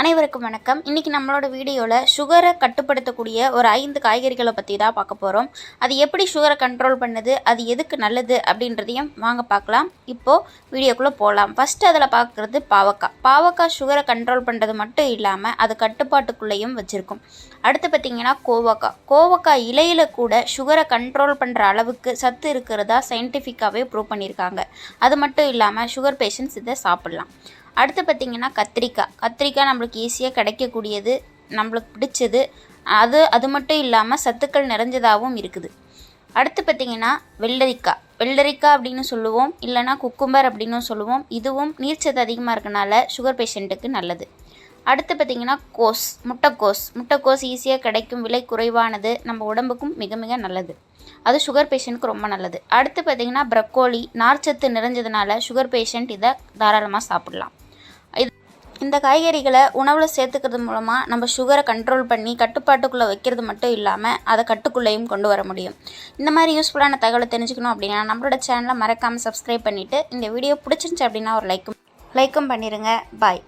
அனைவருக்கும் வணக்கம். இன்றைக்கி நம்மளோட வீடியோவில் சுகரை கட்டுப்படுத்தக்கூடிய ஒரு 5 காய்கறிகளை பற்றி தான் பார்க்க போகிறோம். அது எப்படி சுகரை கண்ட்ரோல் பண்ணுது, அது எதுக்கு நல்லது அப்படின்றதையும் வாங்க பார்க்கலாம். இப்போது வீடியோக்குள்ளே போகலாம். ஃபஸ்ட்டு அதில் பார்க்குறது பாவக்காய். பாவக்காய் சுகரை கண்ட்ரோல் பண்ணுறது மட்டும் இல்லாமல் அது கட்டுப்பாட்டுக்குள்ளேயும் வச்சுருக்கும். அடுத்து பார்த்திங்கன்னா கோவக்காய் இலையில் கூட சுகரை கண்ட்ரோல் பண்ணுற அளவுக்கு சத்து இருக்கிறதா சயின்டிஃபிக்காகவே ப்ரூவ் பண்ணியிருக்காங்க. அது மட்டும் இல்லாமல் சுகர் பேஷண்ட்ஸ் இதை சாப்பிட்லாம். அடுத்து பார்த்திங்கன்னா கத்திரிக்காய் நம்மளுக்கு ஈஸியாக கிடைக்கக்கூடியது, நம்மளுக்கு பிடிச்சது. அது மட்டும் இல்லாமல் சத்துக்கள் நிறைஞ்சதாகவும் இருக்குது. அடுத்து பார்த்திங்கன்னா வெள்ளரிக்காய் அப்படின்னு சொல்லுவோம், இல்லைனா குக்கும்பர் அப்படின்னு சொல்லுவோம். இதுவும் நீர்ச்சத்து அதிகமாக இருக்கனால சுகர் பேஷண்ட்டுக்கு நல்லது. அடுத்து பார்த்திங்கன்னா முட்டைக்கோஸ் ஈஸியாக கிடைக்கும், விலை குறைவானது, நம்ம உடம்புக்கும் மிக மிக நல்லது. அது சுகர் பேஷண்ட்டுக்கு ரொம்ப நல்லது. அடுத்து பார்த்திங்கன்னா ப்ரக்கோலி நார்ச்சத்து நிறைஞ்சதுனால சுகர் பேஷண்ட் இதை தாராளமாக சாப்பிடலாம். இந்த காய்கறிகளை உணவில் சேர்த்துக்கிறது மூலமாக நம்ம சுகரை கண்ட்ரோல் பண்ணி கட்டுப்பாட்டுக்குள்ளே வைக்கிறது மட்டும் இல்லாமல் அதை கட்டுக்குள்ளேயும் கொண்டு வர முடியும். இந்த மாதிரி யூஸ்ஃபுல்லான தகவலை தெரிஞ்சுக்கணும் அப்படின்னா நம்மளோட சேனலை மறக்காமல் சப்ஸ்கிரைப் பண்ணிவிட்டு இந்த வீடியோ பிடிச்சிருந்துச்சு அப்படின்னா ஒரு லைக்கும் பண்ணிடுங்க. பாய்.